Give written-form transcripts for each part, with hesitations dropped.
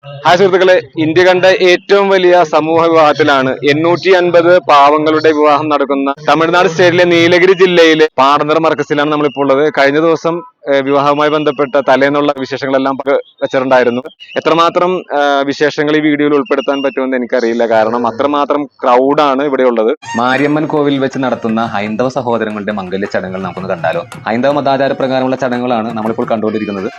Hi സുഹൃത്തുക്കളെ, India കണ്ട ഏറ്റവും വലിയ സമൂഹ വിവാഹത്തിലാണ് 850 പാവങ്ങളുടെ വിവാഹം നടക്കുന്ന തമിഴ്നാട് സ്റ്റേറ്റിലെ നീലഗിരി ജില്ലയിലെ പാടന്തറ മർക്കസിലാണ് നമ്മളിപ്പോൾ ഉള്ളത്. കഴിഞ്ഞ ദിവസം വിവാഹവുമായി ബന്ധപ്പെട്ട തലേന്നുള്ള വിശേഷങ്ങളെല്ലാം വെച്ചിട്ടുണ്ടായിരുന്നു. എത്രമാത്രം വിശേഷങ്ങൾ ഈ വീഡിയോയിൽ ഉൾപ്പെടുത്താൻ പറ്റുമെന്ന് എനിക്കറിയില്ല, കാരണം അത്രമാത്രം ക്രൗഡാണ് ഇവിടെ ഉള്ളത്. മാരിയമ്മൻ കോവിൽ വെച്ച് നടത്തുന്ന ഹൈന്ദവ സഹോദരങ്ങളുടെ മംഗല്യ ചടങ്ങുകൾ നമുക്കൊന്ന് കണ്ടാലോ. ഹൈന്ദവ മതാചാര പ്രകാരമുള്ള ചടങ്ങുകളാണ് നമ്മളിപ്പോൾ കണ്ടുകൊണ്ടിരിക്കുന്നത്.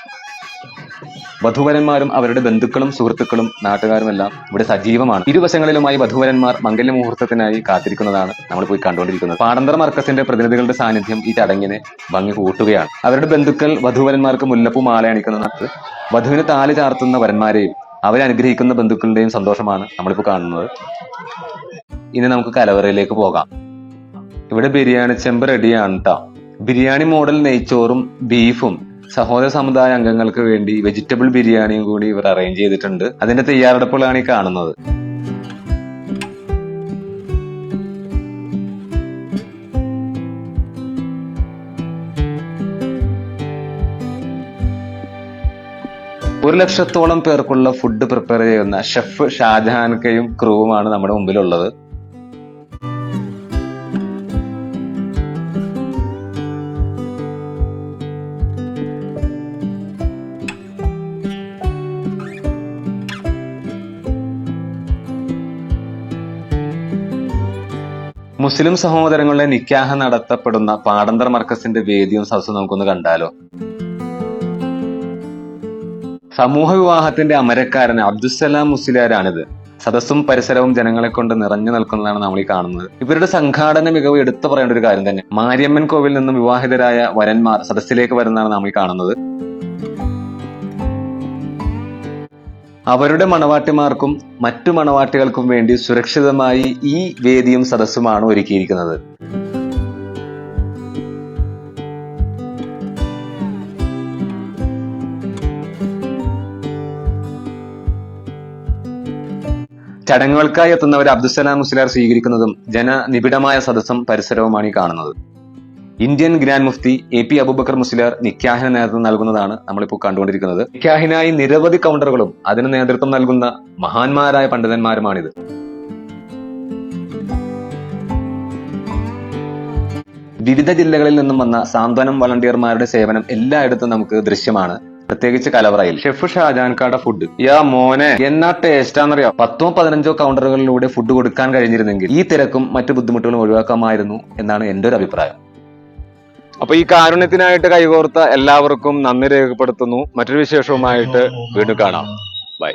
വധുവരന്മാരും അവരുടെ ബന്ധുക്കളും സുഹൃത്തുക്കളും നാട്ടുകാരും എല്ലാം ഇവിടെ സജീവമാണ്. ഇരുവശങ്ങളിലുമായി വധുവരന്മാർ മംഗല്യ മുഹൂർത്തത്തിനായി കാത്തിരിക്കുന്നതാണ് നമ്മൾ പോയി കണ്ടുകൊണ്ടിരിക്കുന്നത്. പാടന്തറ മർക്കസിന്റെ പ്രതിനിധികളുടെ സാന്നിധ്യം ഈ ചടങ്ങിനെ ഭംഗി കൂട്ടുകയാണ്. അവരുടെ ബന്ധുക്കൾ വധുവരന്മാർക്ക് മുല്ലപ്പൂ മാല അണിക്കുന്നത് വധുവിന് താലി ചാർത്തുന്ന വരന്മാരെയും അവരെ അനുഗ്രഹിക്കുന്ന ബന്ധുക്കളുടെയും സന്തോഷമാണ് നമ്മളിപ്പോൾ കാണുന്നത്. ഇനി നമുക്ക് കലവറയിലേക്ക് പോകാം. ഇവിടെ ബിരിയാണി ചെമ്പ് റെഡിയാണ് കേട്ടോ. ബിരിയാണി മോഡൽ നെയ്ച്ചോറും ബീഫും സഹോദര സമുദായ അംഗങ്ങൾക്ക് വേണ്ടി വെജിറ്റബിൾ ബിരിയാണിയും കൂടി ഇവർ അറേഞ്ച് ചെയ്തിട്ടുണ്ട്. അതിന്റെ തയ്യാറെടുപ്പുകളാണ് ഈ കാണുന്നത്. ഒരു ലക്ഷത്തോളം പേർക്കുള്ള ഫുഡ് പ്രിപ്പയർ ചെയ്യുന്ന ഷെഫ് ഷാജഹാൻകയും ക്രൂവുമാണ് നമ്മുടെ മുമ്പിലുള്ളത്. മുസ്ലിം സഹോദരങ്ങളുടെ നിക്കാഹ് നടത്തപ്പെടുന്ന പാടന്തറ മർക്കസിന്റെ വേദിയും സദസ്സും നമുക്കൊന്ന് കണ്ടാലോ. സമൂഹ വിവാഹത്തിന്റെ അമരക്കാരൻ അബ്ദുസലാം മുസ്ലിയാരാണിത്. സദസ്സും പരിസരവും ജനങ്ങളെ കൊണ്ട് നിറഞ്ഞു നിൽക്കുന്നതാണ് നമ്മൾ ഈ കാണുന്നത്. ഇവരുടെ സംഘാടന മികവ് എടുത്തു പറയേണ്ട ഒരു കാര്യം തന്നെ. മാരിയമ്മൻ കോവിൽ നിന്നും വിവാഹിതരായ വരന്മാർ സദസ്സിലേക്ക് വരുന്നതാണ് നാം ഈ കാണുന്നത്. അവരുടെ മണവാട്ടിമാർക്കും മറ്റു മണവാട്ടികൾക്കും വേണ്ടി സുരക്ഷിതമായി ഈ വേദിയും സദസ്സുമാണ് ഒരുക്കിയിരിക്കുന്നത്. ചടങ്ങുകൾക്കായി എത്തുന്നവർ അബ്ദുസലാം മുസ്ലിയാർ സ്വീകരിക്കുന്നതും ജനനിബിഡമായ സദസ്സും പരിസരവുമാണ് ഈ കാണുന്നത്. ഇന്ത്യൻ ഗ്രാൻഡ് മുഫ്തി AP അബൂബക്കർ മുസ്ലിയാർ നിക്കാഹിന് നേതൃത്വം നൽകുന്നതാണ് നമ്മളിപ്പോൾ കണ്ടുകൊണ്ടിരിക്കുന്നത്. നിക്കാഹിനായി നിരവധി കൗണ്ടറുകളും അതിന് നേതൃത്വം നൽകുന്ന മഹാന്മാരായ പണ്ഡിതന്മാരുമാണിത്. വിവിധ ജില്ലകളിൽ നിന്നും വന്ന സാന്ത്വനം വളണ്ടിയർമാരുടെ സേവനം എല്ലായിടത്തും നമുക്ക് ദൃശ്യമാണ്. പ്രത്യേകിച്ച് കലവറയിൽ ഷെഫ് ഷാജാൻകാടെ ഫുഡ് മോനെ എന്നാ ടേസ്റ്റാന്നറിയാം. 10-15 കൗണ്ടറുകളിലൂടെ ഫുഡ് കൊടുക്കാൻ കഴിഞ്ഞിരുന്നെങ്കിൽ ഈ തിരക്കും മറ്റു ബുദ്ധിമുട്ടുകളും ഒഴിവാക്കാമായിരുന്നു എന്നാണ് എന്റെ ഒരു അഭിപ്രായം. അപ്പൊ ഈ കാരുണ്യത്തിനായിട്ട് കൈകോർത്ത എല്ലാവർക്കും നന്ദി രേഖപ്പെടുത്തുന്നു. മറ്റൊരു വിശേഷവുമായിട്ട് വീണ്ടും കാണാം. ബൈ.